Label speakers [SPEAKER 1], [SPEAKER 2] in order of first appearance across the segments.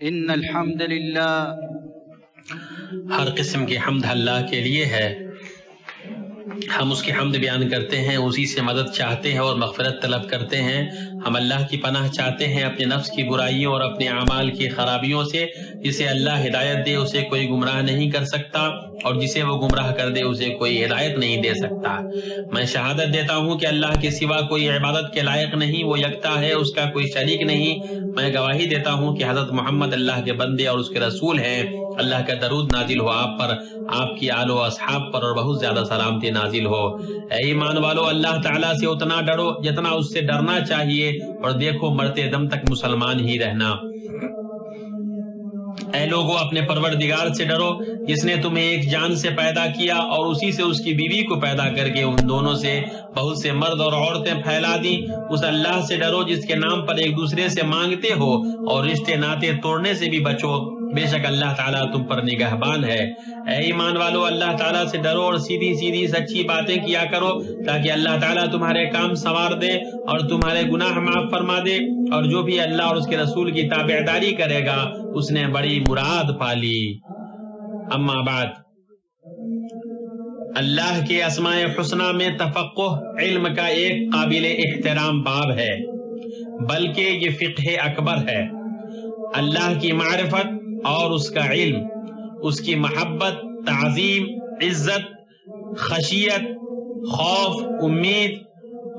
[SPEAKER 1] ان الحمد للہ،
[SPEAKER 2] ہر قسم کی حمد اللہ کے لیے ہے، ہم اس کی حمد بیان کرتے ہیں، اسی سے مدد چاہتے ہیں اور مغفرت طلب کرتے ہیں۔ ہم اللہ کی پناہ چاہتے ہیں اپنے نفس کی برائیوں اور اپنے اعمال کی خرابیوں سے۔ جسے اللہ ہدایت دے اسے کوئی گمراہ نہیں کر سکتا، اور جسے وہ گمراہ کر دے اسے کوئی ہدایت نہیں دے سکتا۔ میں شہادت دیتا ہوں کہ اللہ کے سوا کوئی عبادت کے لائق نہیں، وہ یکتا ہے، اس کا کوئی شریک نہیں۔ میں گواہی دیتا ہوں کہ حضرت محمد اللہ کے بندے اور اس کے رسول ہیں۔ اللہ کا درود نازل ہو آپ پر، آپ کی آل و اصحاب پر، اور بہت زیادہ سلامتی نازل ہو۔ اے ایمان والو، اللہ تعالیٰ سے اتنا ڈرو جتنا اس سے ڈرنا چاہیے، اور دیکھو مرتے دم تک مسلمان ہی رہنا۔ اے لوگو، اپنے پروردگار سے ڈرو جس نے تمہیں ایک جان سے پیدا کیا اور اسی سے اس کی بیوی کو پیدا کر کے ان دونوں سے بہت سے مرد اور عورتیں پھیلا دی۔ اس اللہ سے ڈرو جس کے نام پر ایک دوسرے سے مانگتے ہو، اور رشتے ناطے توڑنے سے بھی بچو، بے شک اللہ تعالیٰ تم پر نگہبان ہے۔ اے ایمان والو، اللہ تعالیٰ سے ڈرو اور سیدھی سیدھی سچی باتیں کیا کرو، تاکہ اللہ تعالیٰ تمہارے کام سنوار دے اور تمہارے گناہ معاف فرما دے، اور جو بھی اللہ اور اس کے رسول کی تابعداری کرے گا اس نے بڑی مراد پالی۔ اما بعد، اللہ کے اسماء حسنی میں تفقہ علم کا ایک قابل احترام باب ہے، بلکہ یہ فقہ اکبر ہے۔ اللہ کی معرفت اور اس کا علم، اس کی محبت، تعظیم، عزت، خشیت، خوف، امید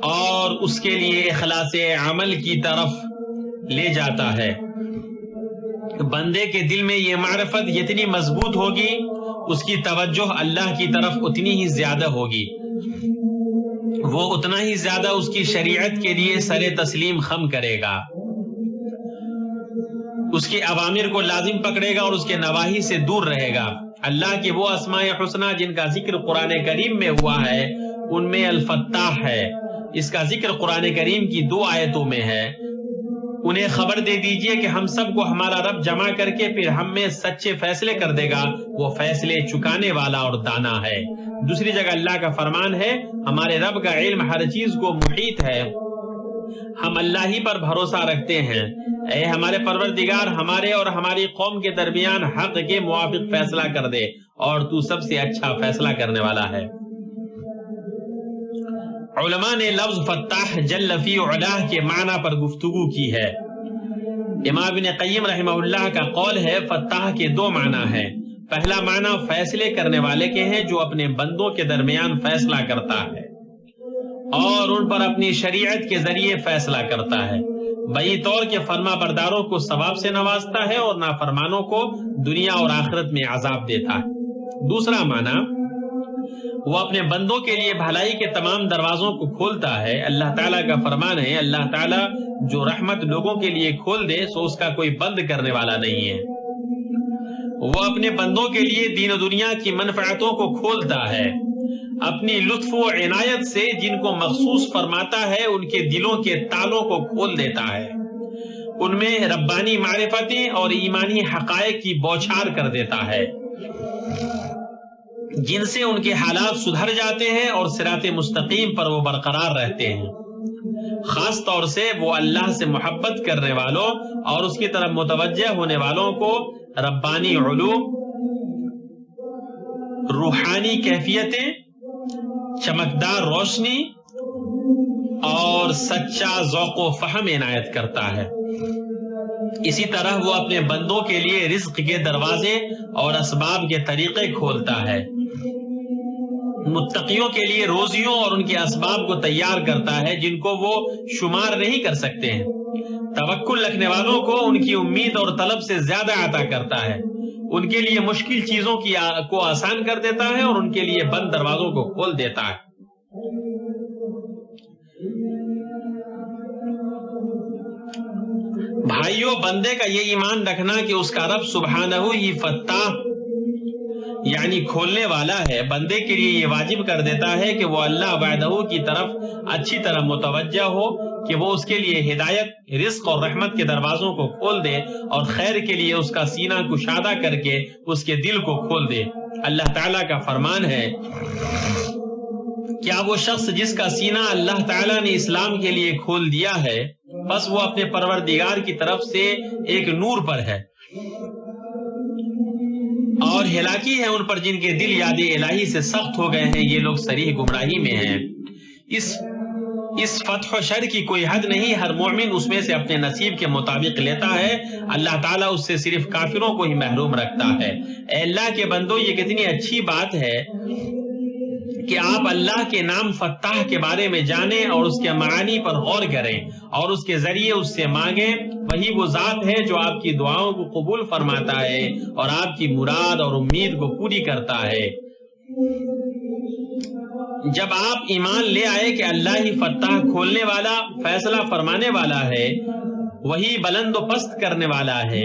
[SPEAKER 2] اور اس کے لیے اخلاص عمل کی طرف لے جاتا ہے۔ بندے کے دل میں یہ معرفت جتنی مضبوط ہوگی، اس کی توجہ اللہ کی طرف اتنی ہی زیادہ ہوگی، وہ اتنا ہی زیادہ اس کی شریعت کے لیے سر تسلیم خم کرے گا، اس کے اوامر کو لازم پکڑے گا اور اس کے نواہی سے دور رہے گا۔ اللہ کے وہ اسماء حسنی جن کا ذکر قرآن کریم میں ہوا ہے، ان میں الفتاح ہے۔ اس کا ذکر قرآن کریم کی 2 آیتوں میں ہے۔ انہیں خبر دے دیجئے کہ ہم سب کو ہمارا رب جمع کر کے پھر ہم میں سچے فیصلے کر دے گا، وہ فیصلے چکانے والا اور دانا ہے۔ دوسری جگہ اللہ کا فرمان ہے، ہمارے رب کا علم ہر چیز کو محیط ہے، ہم اللہ ہی پر بھروسہ رکھتے ہیں۔ اے ہمارے پروردگار، ہمارے اور ہماری قوم کے درمیان حق کے موافق فیصلہ کر دے، اور تو سب سے اچھا فیصلہ کرنے والا ہے۔ علماء نے لفظ فتاح جل فی علاہ کے معنی پر گفتگو کی ہے۔ امام ابن قیم رحمہ اللہ کا قول ہے، فتاح کے 2 معنی ہیں۔ پہلا معنی فیصلے کرنے والے کے ہیں، جو اپنے بندوں کے درمیان فیصلہ کرتا ہے اور ان پر اپنی شریعت کے ذریعے فیصلہ کرتا ہے، بئی طور کے فرما برداروں کو ثواب سے نوازتا ہے اور نافرمانوں کو دنیا اور آخرت میں عذاب دیتا ہے۔ دوسرا معنی، وہ اپنے بندوں کے لیے بھلائی کے تمام دروازوں کو کھولتا ہے۔ اللہ تعالیٰ کا فرمان ہے، اللہ تعالیٰ جو رحمت لوگوں کے لیے کھول دے سو اس کا کوئی بند کرنے والا نہیں ہے۔ وہ اپنے بندوں کے لیے دین و دنیا کی منفعتوں کو کھولتا ہے، اپنی لطف و عنایت سے جن کو مخصوص فرماتا ہے ان کے دلوں کے تالوں کو کھول دیتا ہے، ان میں ربانی معرفتیں اور ایمانی حقائق کی بوچھار کر دیتا ہے، جن سے ان کے حالات سدھر جاتے ہیں اور صراط مستقیم پر وہ برقرار رہتے ہیں۔ خاص طور سے وہ اللہ سے محبت کرنے والوں اور اس کی طرف متوجہ ہونے والوں کو ربانی علوم، روحانی کیفیتیں، چمکدار روشنی اور سچا ذوق و فہم عنایت کرتا ہے۔ اسی طرح وہ اپنے بندوں کے لیے رزق کے دروازے اور اسباب کے طریقے کھولتا ہے، متقیوں کے لیے روزیوں اور ان کے اسباب کو تیار کرتا ہے جن کو وہ شمار نہیں کر سکتے ہیں، توکل رکھنے والوں کو ان کی امید اور طلب سے زیادہ عطا کرتا ہے، ان کے لیے مشکل چیزوں کو آسان کر دیتا ہے اور ان کے لیے بند دروازوں کو کھول دیتا ہے۔ بھائیو، بندے کا یہ ایمان رکھنا کہ اس کا رب سبحانہ ہی فتاح یعنی کھولنے والا ہے، بندے کے لیے یہ واجب کر دیتا ہے کہ وہ اللہ وحدہ کی طرف اچھی طرح متوجہ ہو، کہ وہ اس کے لیے ہدایت، رزق اور رحمت کے دروازوں کو کھول دے اور خیر کے لیے اس کا سینہ کشادہ کر کے اس کے دل کو کھول دے۔ اللہ تعالیٰ کا فرمان ہے، کیا وہ شخص جس کا سینہ اللہ تعالیٰ نے اسلام کے لیے کھول دیا ہے بس وہ اپنے پروردگار کی طرف سے ایک نور پر ہے، اور ہلاکی ہے ان پر جن کے دل یاد الہی سے سخت ہو گئے ہیں، یہ لوگ صریح گمراہی میں ہیں۔ اس فتح و شر کی کوئی حد نہیں، ہر مومن اس میں سے اپنے نصیب کے مطابق لیتا ہے، اللہ تعالیٰ اس سے صرف کافروں کو ہی محروم رکھتا ہے۔ اے اللہ کے بندو، یہ کتنی اچھی بات ہے کہ آپ اللہ کے نام فتاح کے بارے میں جانیں اور اس کے معانی پر غور کریں اور اس کے ذریعے اس سے مانگیں۔ وہی وہ ذات ہے جو آپ کی دعاؤں کو قبول فرماتا ہے اور آپ کی مراد اور امید کو پوری کرتا ہے۔ جب آپ ایمان لے آئے کہ اللہ ہی فتاح، کھولنے والا، فیصلہ فرمانے والا ہے، وہی بلند و پست کرنے والا ہے،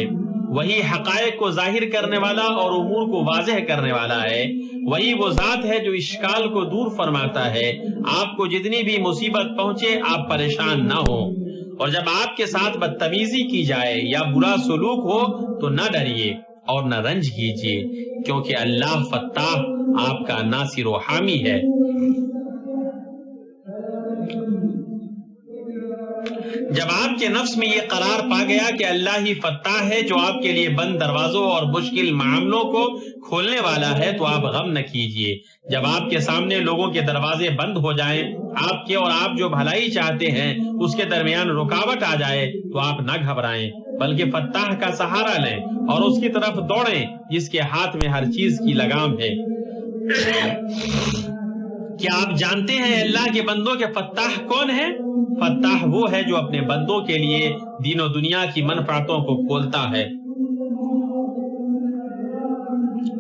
[SPEAKER 2] وہی حقائق کو ظاہر کرنے والا اور امور کو واضح کرنے والا ہے، وہی وہ ذات ہے جو اشکال کو دور فرماتا ہے، آپ کو جتنی بھی مصیبت پہنچے آپ پریشان نہ ہو، اور جب آپ کے ساتھ بدتمیزی کی جائے یا برا سلوک ہو تو نہ ڈریے اور نہ رنج کیجیے، کیونکہ اللہ فتاح آپ کا ناصر و حامی ہے۔ جب آپ کے نفس میں یہ قرار پا گیا کہ اللہ ہی فتاح ہے جو آپ کے لیے بند دروازوں اور مشکل معاملوں کو کھولنے والا ہے، تو آپ غم نہ کیجیے۔ جب آپ کے سامنے لوگوں کے دروازے بند ہو جائیں، آپ کے اور آپ جو بھلائی چاہتے ہیں اس کے درمیان رکاوٹ آ جائے، تو آپ نہ گھبرائیں، بلکہ فتاح کا سہارا لیں اور اس کی طرف دوڑیں جس کے ہاتھ میں ہر چیز کی لگام ہے۔ کیا آپ جانتے ہیں اللہ کے بندوں کے فتاح کون ہے؟ فتاح وہ ہے جو اپنے بندوں کے لیے دین و دنیا کی منفعتوں کو کھولتا ہے،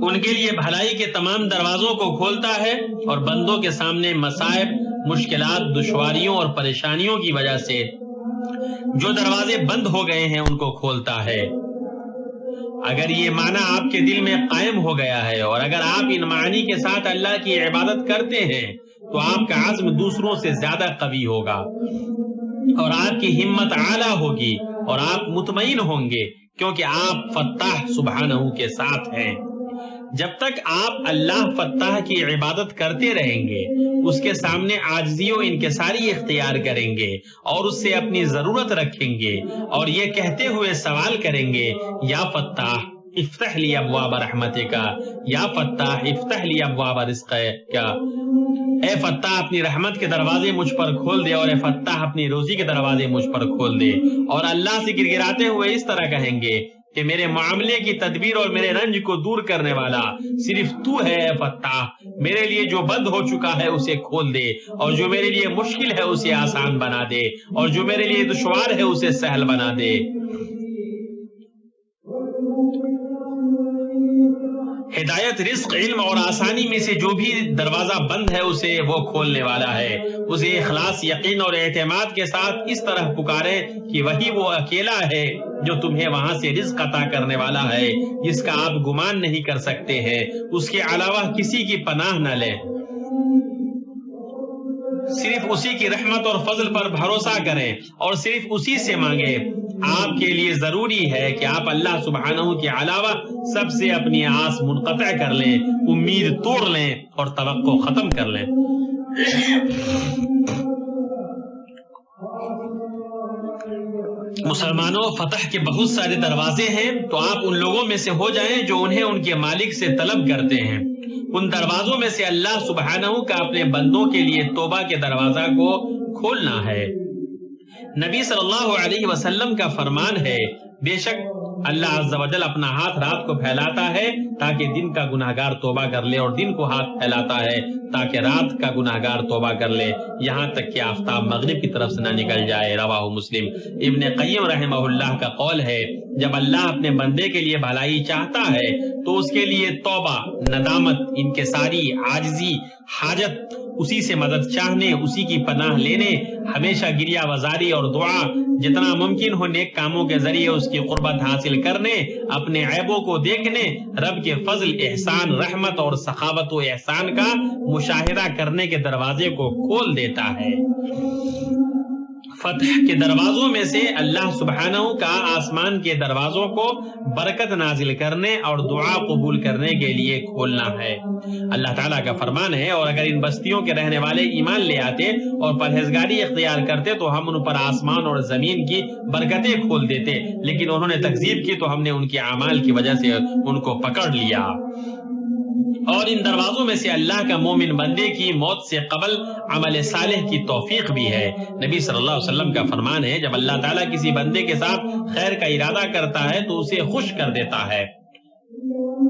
[SPEAKER 2] ان کے لیے بھلائی کے تمام دروازوں کو کھولتا ہے اور بندوں کے سامنے مصائب، مشکلات، دشواریوں اور پریشانیوں کی وجہ سے جو دروازے بند ہو گئے ہیں ان کو کھولتا ہے۔ اگر یہ معنی آپ کے دل میں قائم ہو گیا ہے اور اگر آپ ان معنی کے ساتھ اللہ کی عبادت کرتے ہیں تو آپ کا عزم دوسروں سے زیادہ قوی ہوگا اور آپ کی ہمت اعلیٰ ہوگی اور آپ مطمئن ہوں گے، کیونکہ آپ فتاح سبحانہ کے ساتھ ہیں۔ جب تک آپ اللہ فتاح کی عبادت کرتے رہیں گے، اس کے سامنے عاجزی و انکساری اختیار کریں گے اور اس سے اپنی ضرورت رکھیں گے اور یہ کہتے ہوئے سوال کریں گے، یا فتاح افتح لی ابواب رحمتک، یا فتاح افتح لی ابواب رزقک، اے فتاح اپنی رحمت کے دروازے مجھ پر کھول دے، اور اے فتاح اپنی روزی کے دروازے مجھ پر کھول دے، اور اللہ سے گڑگڑاتے ہوئے اس طرح کہیں گے کہ میرے معاملے کی تدبیر اور میرے رنج کو دور کرنے والا صرف تو ہے اے فتاح، میرے لیے جو بند ہو چکا ہے اسے کھول دے، اور جو میرے لیے مشکل ہے اسے آسان بنا دے، اور جو میرے لیے دشوار ہے اسے سہل بنا دے۔ ہدایت، رزق، علم اور آسانی میں سے جو بھی دروازہ بند ہے اسے وہ کھولنے والا ہے۔ اسے اخلاص، یقین اور اعتماد کے ساتھ اس طرح پکارے کہ وہی وہ اکیلا ہے جو تمہیں وہاں سے رزق عطا کرنے والا ہے جس کا آپ گمان نہیں کر سکتے ہیں، اس کے علاوہ کسی کی پناہ نہ لیں، صرف اسی کی رحمت اور فضل پر بھروسہ کریں اور صرف اسی سے مانگیں۔ آپ کے لیے ضروری ہے کہ آپ اللہ سبحانہ کے علاوہ سب سے اپنی آس منقطع کر لیں، امید توڑ لیں اور توقع ختم کر لیں۔ مسلمانوں، فتح کے بہت سارے دروازے ہیں، تو آپ ان لوگوں میں سے ہو جائیں جو انہیں ان کے مالک سے طلب کرتے ہیں۔ ان دروازوں میں سے اللہ سبحانہ کا اپنے بندوں کے لیے توبہ کے دروازہ کو کھولنا ہے۔ نبی صلی اللہ علیہ وسلم کا فرمان ہے، بے شک اللہ عز و جل اپنا ہاتھ رات کو پھیلاتا ہے تاکہ دن کا گناہگار توبہ کر لے، اور دن کو ہاتھ پھیلاتا ہے تاکہ رات کا گناہگار توبہ کر لے، یہاں تک کہ آفتاب مغرب کی طرف سے نہ نکل جائے۔ رواہ مسلم۔ ابن قیم رحمہ اللہ کا قول ہے، جب اللہ اپنے بندے کے لیے بھلائی چاہتا ہے تو اس کے لیے توبہ، ندامت، انکساری، عاجزی، حاجت، اسی سے مدد چاہنے، اسی کی پناہ لینے، ہمیشہ گریہ وزاری اور دعا، جتنا ممکن ہو نیک کاموں کے ذریعے اس کی قربت حاصل کرنے، اپنے عیبوں کو دیکھنے، رب کے فضل، احسان، رحمت اور سخاوت و احسان کا مشاہدہ کرنے کے دروازے کو کھول دیتا ہے۔ فتح کے دروازوں میں سے اللہ سبحانہ کا آسمان کے دروازوں کو برکت نازل کرنے اور دعا قبول کرنے کے لیے کھولنا ہے۔ اللہ تعالیٰ کا فرمان ہے، اور اگر ان بستیوں کے رہنے والے ایمان لے آتے اور پرہیزگاری اختیار کرتے تو ہم ان پر آسمان اور زمین کی برکتیں کھول دیتے، لیکن انہوں نے تکذیب کی تو ہم نے ان کے اعمال کی وجہ سے ان کو پکڑ لیا۔ اور ان دروازوں میں سے اللہ کا مومن بندے کی موت سے قبل عمل صالح کی توفیق بھی ہے۔ نبی صلی اللہ علیہ وسلم کا فرمان ہے، جب اللہ تعالیٰ کسی بندے کے ساتھ خیر کا ارادہ کرتا ہے تو اسے خوش کر دیتا ہے۔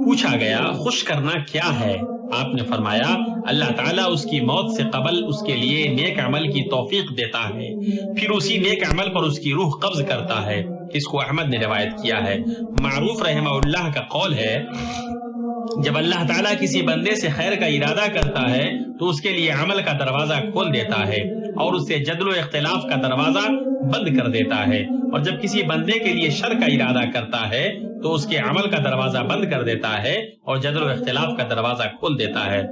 [SPEAKER 2] پوچھا گیا خوش کرنا کیا ہے؟ آپ نے فرمایا اللہ تعالیٰ اس کی موت سے قبل اس کے لیے نیک عمل کی توفیق دیتا ہے، پھر اسی نیک عمل پر اس کی روح قبض کرتا ہے۔ اس کو احمد نے روایت کیا ہے۔ معروف رحمہ اللہ کا قول ہے، جب اللہ تعالیٰ کسی بندے سے خیر کا ارادہ کرتا ہے تو اس کے لیے عمل کا دروازہ کھول دیتا ہے اور اس سے جدل و اختلاف کا دروازہ بند کر دیتا ہے، اور جب کسی بندے کے لیے شر کا ارادہ کرتا ہے تو اس کے عمل کا دروازہ بند کر دیتا ہے اور جدل و اختلاف کا دروازہ کھول دیتا ہے۔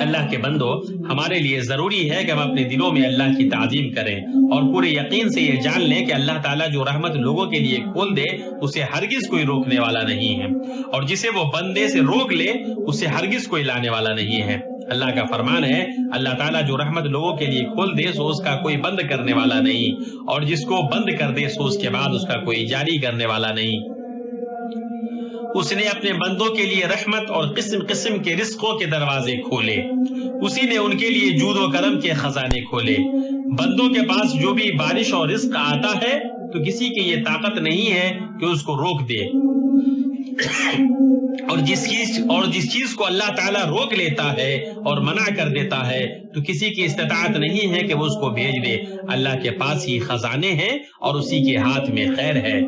[SPEAKER 2] اللہ کے بندو، ہمارے لیے ضروری ہے کہ ہم اپنے دلوں میں اللہ کی تعظیم کریں اور پورے یقین سے یہ جان لیں کہ اللہ تعالیٰ جو رحمت لوگوں کے لیے کھول دے اسے ہرگز کوئی روکنے والا نہیں ہے، اور جسے وہ بندے سے روک لے اسے ہرگز کوئی لانے والا نہیں ہے۔ اللہ کا فرمان ہے، اللہ تعالیٰ جو رحمت لوگوں کے لیے کھول دے سو اس کا کوئی بند کرنے والا نہیں، اور جس کو بند کر دے سو اس کے بعد اس کا کوئی جاری کرنے والا نہیں۔ اس نے اپنے بندوں کے لیے رحمت اور قسم قسم کے رزقوں کے دروازے کھولے، اسی نے ان کے لیے جود و کرم کے خزانے کھولے۔ بندوں کے پاس جو بھی بارش اور رزق آتا ہے تو کسی کی یہ طاقت نہیں ہے کہ اس کو روک دے، اور جس چیز کو اللہ تعالیٰ روک لیتا ہے اور منع کر دیتا ہے تو کسی کی استطاعت نہیں ہے کہ وہ اس کو بھیج دے۔ اللہ کے پاس ہی خزانے ہیں اور اسی کے ہاتھ میں خیر ہے۔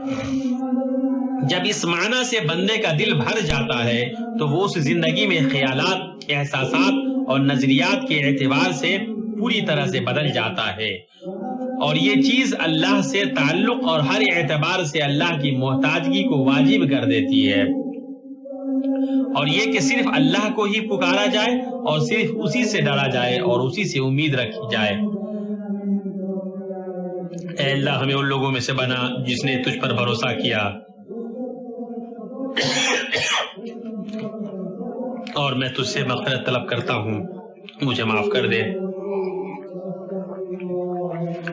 [SPEAKER 2] جب اس معنی سے بندے کا دل بھر جاتا ہے تو وہ اس زندگی میں خیالات، احساسات اور نظریات کے اعتبار سے پوری طرح سے بدل جاتا ہے، اور یہ چیز اللہ سے تعلق اور ہر اعتبار سے اللہ کی محتاجگی کو واجب کر دیتی ہے، اور یہ کہ صرف اللہ کو ہی پکارا جائے اور صرف اسی سے ڈرا جائے اور اسی سے امید رکھی جائے۔ اے اللہ، ہمیں ان لوگوں میں سے بنا جس نے تجھ پر بھروسہ کیا، اور میں تجھ سے مغفرت طلب کرتا ہوں، مجھے معاف کر دے۔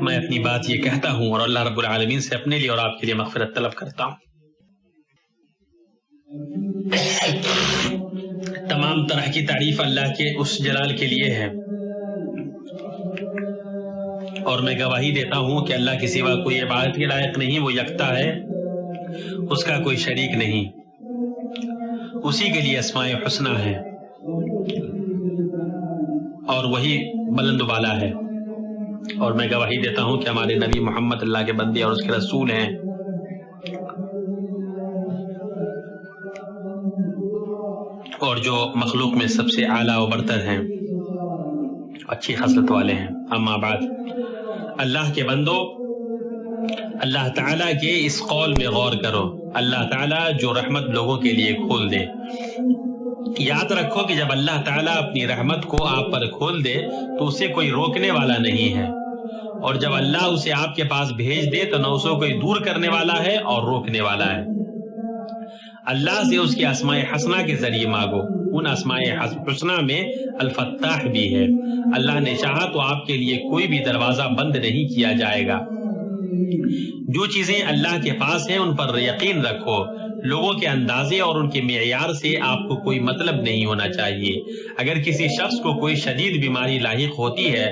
[SPEAKER 2] میں اپنی بات یہ کہتا ہوں اور اللہ رب العالمین سے اپنے لیے اور آپ کے لیے مغفرت طلب کرتا ہوں۔ تمام طرح کی تعریف اللہ کے اس جلال کے لیے ہے، اور میں گواہی دیتا ہوں کہ اللہ کے سوا کوئی عبادت کے لائق نہیں، وہ یکتا ہے، اس کا کوئی شریک نہیں، اسی کے لیے اسماء حسنی ہے اور وہی بلند و بالا ہے، اور میں گواہی دیتا ہوں کہ ہمارے نبی محمد اللہ کے بندے اور اس کے رسول ہیں۔ اور جو مخلوق میں سب سے اعلیٰ و برتر ہیں، اچھی خصلت والے ہیں۔ اما بعد، اللہ کے بندو، اللہ تعالیٰ کے اس قول میں غور کرو، اللہ تعالیٰ جو رحمت لوگوں کے لیے کھول دے۔ یاد رکھو کہ جب اللہ تعالیٰ اپنی رحمت کو آپ پر کھول دے تو اسے کوئی روکنے والا نہیں ہے، اور جب اللہ اسے آپ کے پاس بھیج دے تو نہ اسے کوئی دور کرنے والا ہے اور روکنے والا ہے۔ اللہ سے اس کے اسماء حسنہ کے ذریعے مانگو، ان اسماء حسنہ میں الفتاح بھی ہے۔ اللہ نے چاہا تو آپ کے لیے کوئی بھی دروازہ بند نہیں کیا جائے گا۔ جو چیزیں اللہ کے پاس ہیں ان پر یقین رکھو، لوگوں کے اندازے اور ان کے معیار سے آپ کو کوئی مطلب نہیں ہونا چاہیے۔ اگر کسی شخص کو کوئی شدید بیماری لاحق ہوتی ہے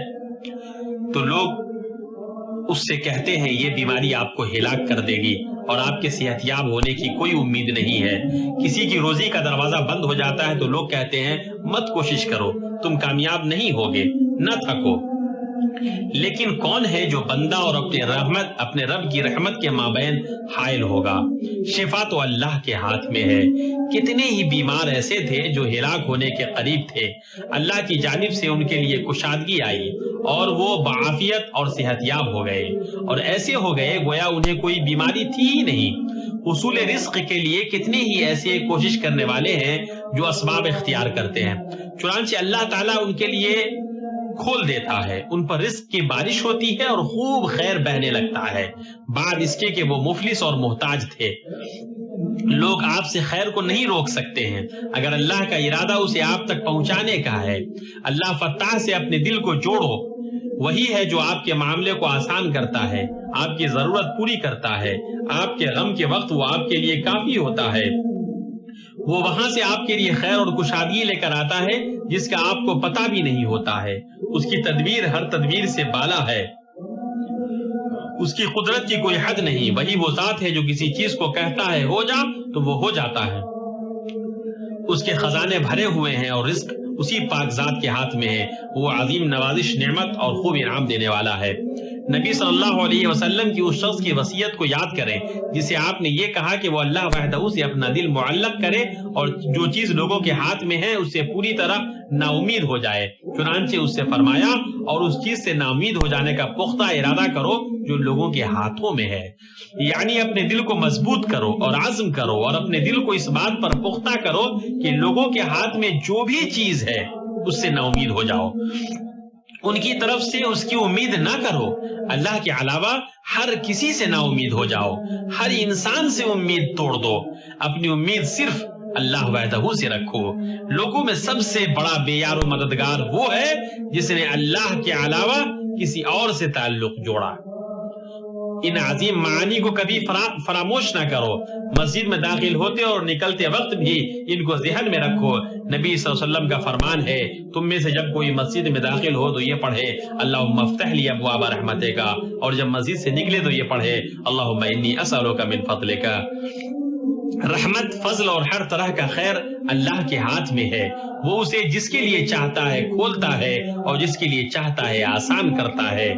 [SPEAKER 2] تو لوگ اس سے کہتے ہیں یہ بیماری آپ کو ہلاک کر دے گی اور آپ کے صحت یاب ہونے کی کوئی امید نہیں ہے۔ کسی کی روزی کا دروازہ بند ہو جاتا ہے تو لوگ کہتے ہیں مت کوشش کرو، تم کامیاب نہیں ہوگے، نہ تھکو۔ لیکن کون ہے جو بندہ اور اپنے رب کی رحمت کے مابین حائل ہوگا؟ شفا تو اللہ کے ہاتھ میں ہے۔ کتنے ہی بیمار ایسے تھے جو ہلاک ہونے کے قریب تھے، اللہ کی جانب سے ان کے لیے کشادگی آئی اور وہ بعافیت اور صحت یاب ہو گئے، اور ایسے ہو گئے گویا انہیں کوئی بیماری تھی ہی نہیں۔ حصول رزق کے لیے کتنے ہی ایسے کوشش کرنے والے ہیں جو اسباب اختیار کرتے ہیں، چنانچہ اللہ تعالیٰ ان کے لیے کھول دیتا ہے، ان پر رزق کی بارش ہوتی ہے اور خوب خیر بہنے لگتا ہے، بعد اس کے کہ وہ مفلس اور محتاج تھے۔ لوگ آپ سے خیر کو نہیں روک سکتے ہیں اگر اللہ کا ارادہ اسے آپ تک پہنچانے کا ہے۔ اللہ فتاح سے اپنے دل کو جوڑو، وہی ہے جو آپ کے معاملے کو آسان کرتا ہے، آپ کی ضرورت پوری کرتا ہے، آپ کے غم کے وقت وہ آپ کے لیے کافی ہوتا ہے، وہ وہاں سے آپ کے لیے خیر اور کشادگی لے کر آتا ہے جس کا آپ کو پتہ بھی نہیں ہوتا ہے۔ اس کی تدبیر ہر تدبیر سے بالا ہے، اس کی قدرت کی کوئی حد نہیں۔ وہی وہ ذات ہے جو کسی چیز کو کہتا ہے ہو جا تو وہ ہو جاتا ہے، اس کے خزانے بھرے ہوئے ہیں اور رزق اسی پاک ذات کے ہاتھ میں ہے، وہ عظیم نوازش، نعمت اور خوب انعام دینے والا ہے۔ نبی صلی اللہ علیہ وسلم کی اس شخص کی وصیت کو یاد کریں جسے آپ نے یہ کہا کہ وہ اللہ وحدہ سے اپنا دل معلق کرے اور جو چیز لوگوں کے ہاتھ میں ہے اس سے پوری طرح نا امید ہو جائے۔ چنانچہ اس سے فرمایا اور اس چیز سے نا امید ہو جانے کا پختہ ارادہ کرو جو لوگوں کے ہاتھوں میں ہے، یعنی اپنے دل کو مضبوط کرو اور عزم کرو اور اپنے دل کو اس بات پر پختہ کرو کہ لوگوں کے ہاتھ میں جو بھی چیز ہے اس سے نا امید ہو جاؤ، ان کی طرف سے اس کی امید نہ کرو، اللہ کے علاوہ ہر کسی سے نا امید ہو جاؤ، ہر انسان سے امید توڑ دو، اپنی امید صرف اللہ وحدہ سے رکھو۔ لوگوں میں سب سے بڑا بے یار و مددگار وہ ہے جس نے اللہ کے علاوہ کسی اور سے تعلق جوڑا۔ ان عظیم معانی کو کبھی فراموش نہ کرو، مسجد میں داخل ہوتے اور نکلتے وقت بھی ان کو ذہن میں رکھو۔ نبی صلی اللہ علیہ وسلم کا فرمان ہے تم میں سے جب کوئی مسجد میں داخل ہو تو یہ پڑھے اللہم افتح لی ابواب رحمتک، اور جب مسجد سے نکلے تو یہ پڑھے اللہم انی اسألک من فضلک۔ رحمت، فضل اور ہر طرح کا خیر اللہ کے ہاتھ میں ہے، وہ اسے جس کے لیے چاہتا ہے کھولتا ہے اور جس کے لیے چاہتا ہے آسان کرتا ہے۔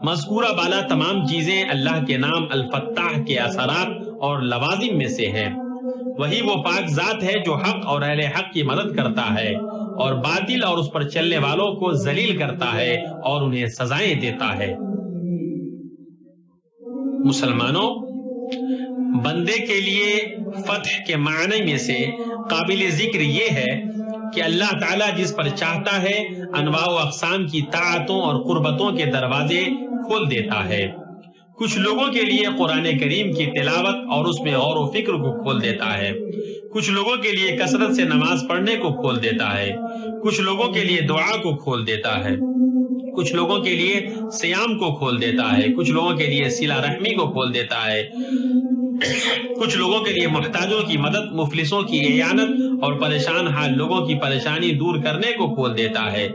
[SPEAKER 2] مذکورہ بالا تمام چیزیں اللہ کے نام الفتاح کے اثرات اور لوازم میں سے ہیں۔ وہی وہ پاک ذات ہے جو حق اور اہل حق کی مدد کرتا ہے اور باطل اور اس پر چلنے والوں کو ذلیل کرتا ہے اور انہیں سزائیں دیتا ہے۔ مسلمانوں، بندے کے لیے فتح کے معنی میں سے قابل ذکر یہ ہے کہ اللہ تعالیٰ جس پر چاہتا ہے انواع و اقسام کی طاعتوں اور قربتوں کے دروازے کھول دیتا ہے۔ کچھ لوگوں کے لیے قرآن کریم کی تلاوت اور اس میں غور و فکر کو کھول دیتا ہے، کچھ لوگوں کے لیے کثرت سے نماز پڑھنے کو کھول دیتا ہے، کچھ لوگوں کے لیے دعا کو کھول دیتا ہے، کچھ لوگوں کے لیے صیام کو کھول دیتا ہے، کچھ لوگوں کے لیے صلہ رحمی کو کھول دیتا ہے، کچھ لوگوں کے لیے محتاجوں کی مدد، مفلسوں کی اعانت اور پریشان حال لوگوں کی پریشانی دور کرنے کو کھول دیتا ہے،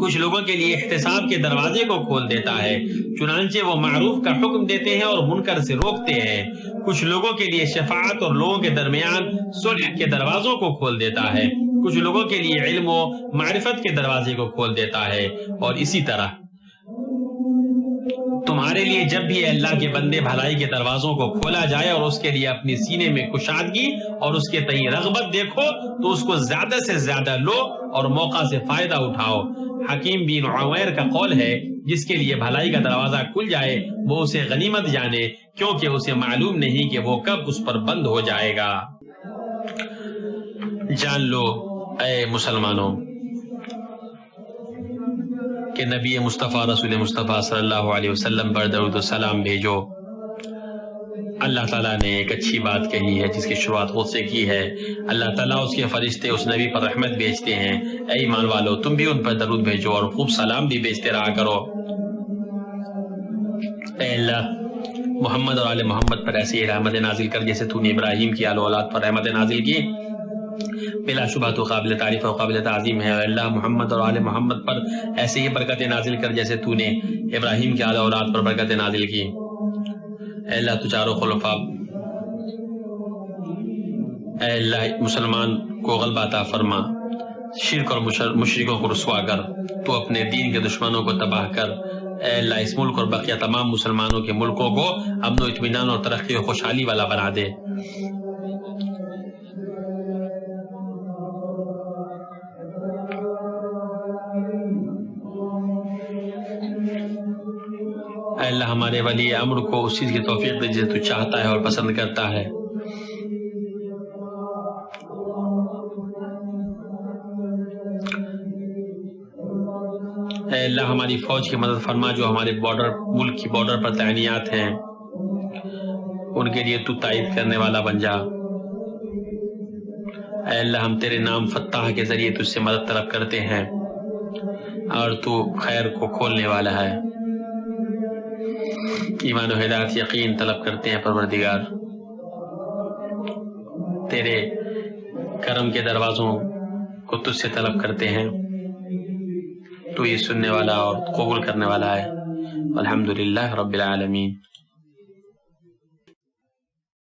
[SPEAKER 2] کچھ لوگوں کے لیے احتساب کے دروازے کو کھول دیتا ہے، چنانچہ وہ معروف کا حکم دیتے ہیں اور منکر سے روکتے ہیں، کچھ لوگوں کے لیے شفاعت اور لوگوں کے درمیان صلح کے دروازوں کو کھول دیتا ہے، کچھ لوگوں کے لیے علم و معرفت کے دروازے کو کھول دیتا ہے، اور اسی طرح تمہارے لیے جب بھی اللہ کے بندے بھلائی کے دروازوں کو کھولا جائے اور اس کے لیے اپنی سینے میں کشادگی اور اس کے تئیں رغبت دیکھو تو اس کو زیادہ سے زیادہ لو اور موقع سے فائدہ اٹھاؤ۔ حکیم بن عویر کا قول ہے جس کے لیے بھلائی کا دروازہ کھل جائے وہ اسے غنیمت جانے، کیونکہ اسے معلوم نہیں کہ وہ کب اس پر بند ہو جائے گا۔ جان لو اے مسلمانوں کہ نبی مصطفیٰ رسول مصطفیٰ صلی اللہ علیہ وسلم پر درود و سلام بھیجو۔ اللہ تعالیٰ نے ایک اچھی بات کہی ہے جس کی شروعات خود سے کی ہے۔ اللہ تعالیٰ اس کے فرشتے اس نبی پر رحمت بھیجتے ہیں۔ اے ایمان والو تم بھی ان پر درود بھیجو اور خوب سلام بھی بھیجتے رہا کرو۔ اے اللہ محمد اور آل محمد پر ایسی رحمت نازل کر جیسے تو نے ابراہیم کی آل اولاد پر رحمت نازل کی، بلا شبہ تو قابل تعریف اور قابل تعظیم ہے۔ اللہ محمد اور آل محمد پر ایسے ہی برکت نازل کر جیسے تو نے ابراہیم کی آل اولاد پر برکت نازل کی۔ اے اللہ تو چاروں خلفاء، اے اللہ مسلمان کو غلبہ عطا فرما، شرک اور مشرکوں کو رسوا کر، تو اپنے دین کے دشمنوں کو تباہ کر۔ اے اللہ اس ملک اور بقیہ تمام مسلمانوں کے ملکوں کو امن و اطمینان اور ترقی و خوشحالی والا بنا دے۔ اے اللہ ہمارے ولی امر کو اس چیز کی توفیق دے جسے تو چاہتا ہے اور پسند کرتا ہے۔ اے اللہ ہماری فوج کی مدد فرما جو ہمارے ملک کی بارڈر پر تعینیات ہیں، ان کے لیے تو تائید کرنے والا بن جا۔ اے اللہ ہم تیرے نام فتح کے ذریعے تجھ سے مدد طلب کرتے ہیں اور تو خیر کو کھولنے والا ہے۔ ایمان و ہدایت یقین طلب کرتے ہیں پروردگار، تیرے کرم کے دروازوں کو تجھ سے طلب کرتے ہیں، تو یہ سننے والا اور قبول کرنے والا ہے۔ الحمدللہ رب العالمین۔